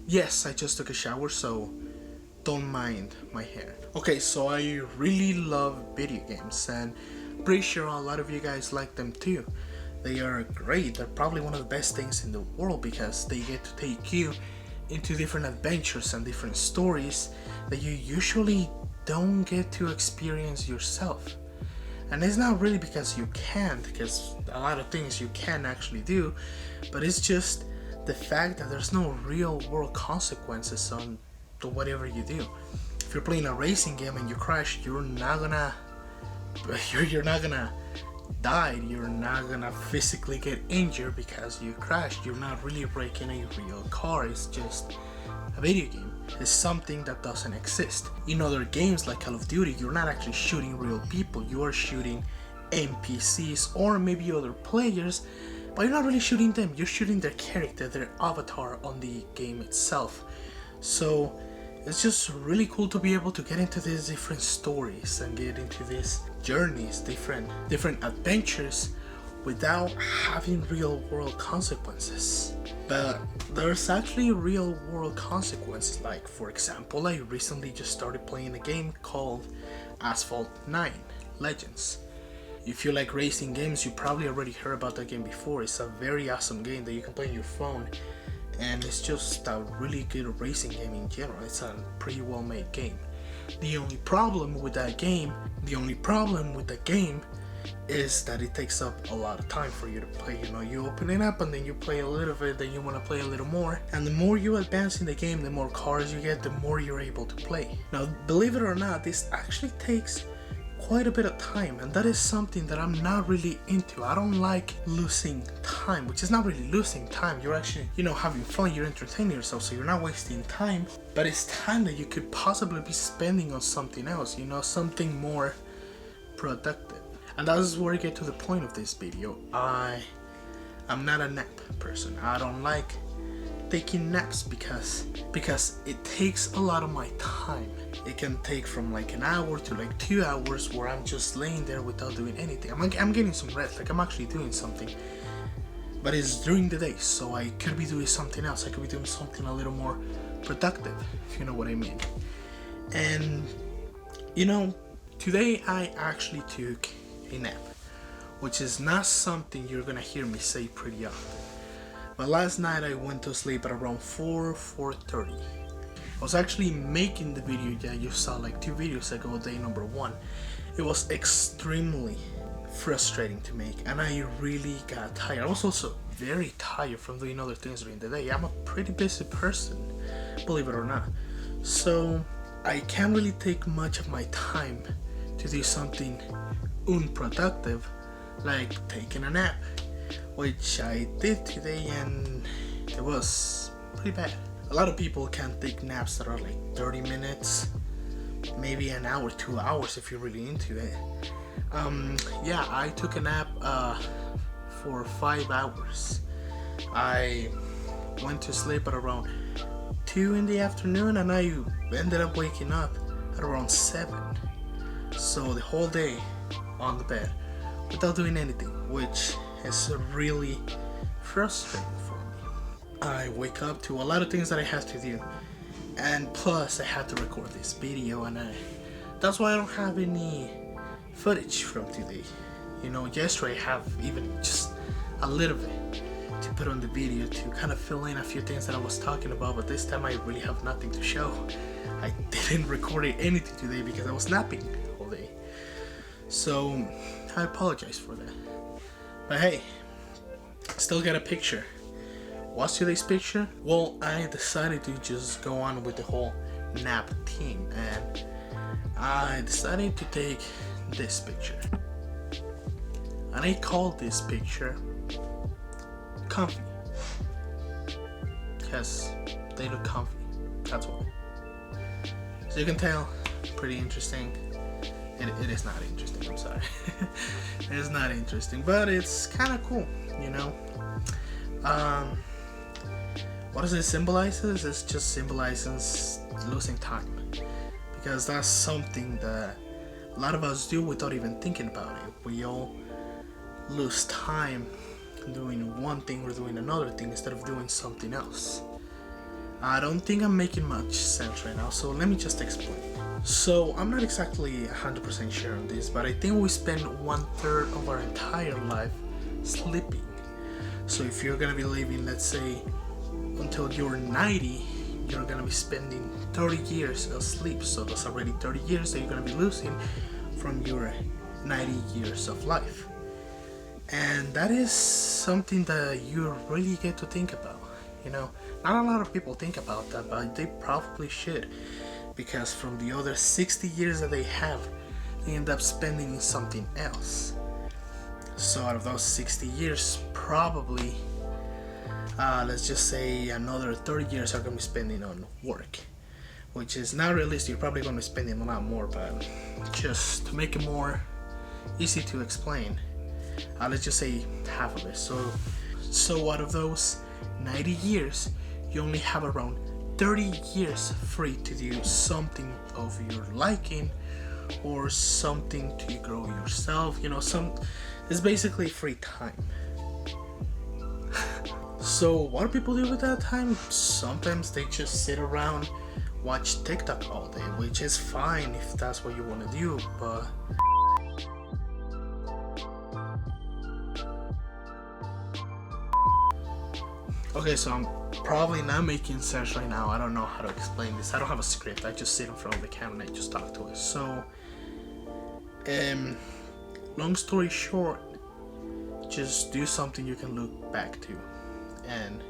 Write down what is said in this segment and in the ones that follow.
Yes, I just took a shower, so don't mind my hair. Okay, so I really love video games, and pretty sure a lot of you guys like them too. They are great. They're probably one of the best things in the world because they get to take you into different adventures and different stories that you usually don't get to experience yourself. And it's not really because you can't, because a lot of things you can actually do, but it's just the fact that there's no real world consequences on to whatever you do. If you're playing a racing game and you crash, you're not gonna die. You're not gonna physically get injured because you crashed. You're not really breaking a real car. It's just a video game. It's something that doesn't exist. In other games like Call of Duty, you're not actually shooting real people. You are shooting NPCs or maybe other players, but you're not really shooting them. You're shooting their character, their avatar on the game itself. So it's just really cool to be able to get into these different stories and get into these journeys, different adventures without having real world consequences. But there's actually real world consequences. Like, for example, I recently just started playing a game called Asphalt 9 Legends. If you like racing games, you probably already heard about that game before. It's a very awesome game that you can play on your phone, and it's just a really good racing game in general. It's a pretty well made game. The only problem with the game is that it takes up a lot of time for you to play. You know, you open it up and then you play a little bit, then you want to play a little more, and the more you advance in the game, the more cars you get, the more you're able to play. Now, believe it or not, this actually takes quite a bit of time, and that is something that I'm not really into. I don't like losing time, which is not really losing time. You're actually, having fun, you're entertaining yourself, so you're not wasting time, but it's time that you could possibly be spending on something else, something more productive. And that's where I get to the point of this video. I'm not a nap person. I don't like taking naps because it takes a lot of my time. It can take from like an hour to like 2 hours where I'm just laying there without doing anything. I'm getting some rest, like I'm actually doing something, but it's during the day, so I could be doing something else. I could be doing something a little more productive, if you know what I mean. And today I actually took a nap, which is not something you're gonna hear me say pretty often. But last night I went to sleep at around 4:30. I was actually making the video that you saw like 2 videos ago, day number 1. It was extremely frustrating to make, and I really got tired. I was also very tired from doing other things during the day. I'm a pretty busy person, believe it or not. So I can't really take much of my time to do something unproductive like taking a nap, which I did today, and it was pretty bad. A lot of people can take naps that are like 30 minutes, maybe an hour, 2 hours if you're really into it. Yeah, I took a nap for 5 hours. I went to sleep at around 2 in the afternoon, and I ended up waking up at around 7. So the whole day on the bed without doing anything, which is really frustrating for me. I wake up to a lot of things that I have to do, and plus I had to record this video, and that's why I don't have any footage from today. Yesterday I have even just a little bit to put on the video to kind of fill in a few things that I was talking about, but this time I really have nothing to show. I didn't record anything today because I was napping all day, so I apologize for that. But hey, still got a picture. What's today's picture? Well, I decided to just go on with the whole nap theme, and I decided to take this picture. And I called this picture Comfy, because they look comfy, that's why. So you can tell, pretty interesting. It is not interesting, I'm sorry. It is not interesting, but it's kind of cool, What does it symbolizes? It just symbolizes losing time, because that's something that a lot of us do without even thinking about it. We all lose time doing one thing or doing another thing instead of doing something else. I don't think I'm making much sense right now, so let me just explain. So I'm not exactly 100% sure on this, but I think we spend 1/3 of our entire life sleeping. So if you're gonna be living, let's say, until you're 90, you're gonna be spending 30 years of sleep. So that's already 30 years that you're gonna be losing from your 90 years of life. And that is something that you really get to think about. You know, not a lot of people think about that, but they probably should, because from the other 60 years that they have, they end up spending in something else. So out of those 60 years, probably let's just say another 30 years are going to be spending on work, which is not realistic. You're probably going to be spending a lot more, but just to make it more easy to explain, let's just say half of it. So out of those 90 years, you only have around 30 years free to do something of your liking or something to grow yourself. You know, it's basically free time. So what do people do with that time? Sometimes they just sit around, watch TikTok all day, which is fine if that's what you want to do, but okay, so I'm probably not making sense right now. I don't know how to explain this. I don't have a script. I just sit in front of the camera and I just talk to it. So, long story short, just do something you can look back to and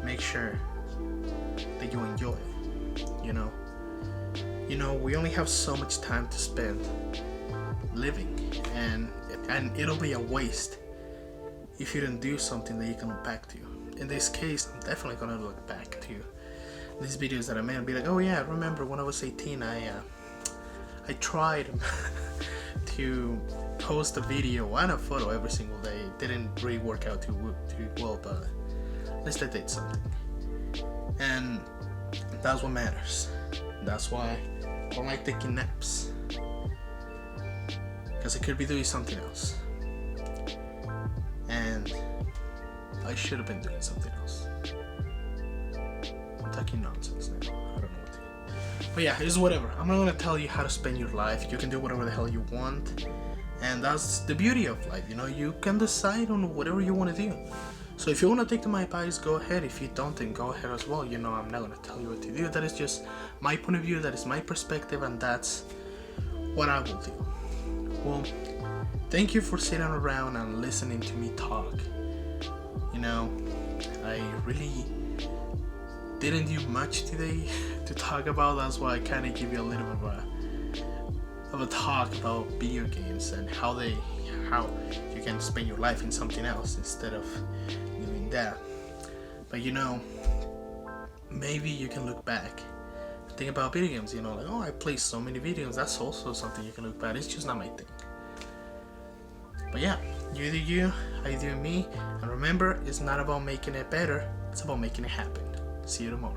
make sure that you enjoy it. You know, we only have so much time to spend living, and it'll be a waste if you don't do something that you can look back to. In this case, I'm definitely gonna look back to these videos that I made and be like, oh yeah, I remember when I was 18, I tried to post a video and a photo every single day. It didn't really work out too well, but at least I did something, and that's what matters. That's why I don't like taking naps, because I could be doing something else, and I should have been doing something else. I'm talking nonsense now. I don't know what to do. But yeah, it's whatever. I'm not gonna tell you how to spend your life. You can do whatever the hell you want, and that's the beauty of life. You know, you can decide on whatever you want to do. So if you want to take my advice, go ahead. If you don't, then go ahead as well. You know, I'm not gonna tell you what to do. That is just my point of view. That is my perspective, and that's what I will do. Well, thank you for sitting around and listening to me talk. You know, I really didn't do much today to talk about. That's why I kind of give you a little bit of a talk about video games and how you can spend your life in something else instead of doing that. But you know, maybe you can look back and think about video games. You know, like, oh, I played so many video games. That's also something you can look back. It's just not my thing. But yeah, you do you, I do me, and remember, it's not about making it better, it's about making it happen. See you tomorrow.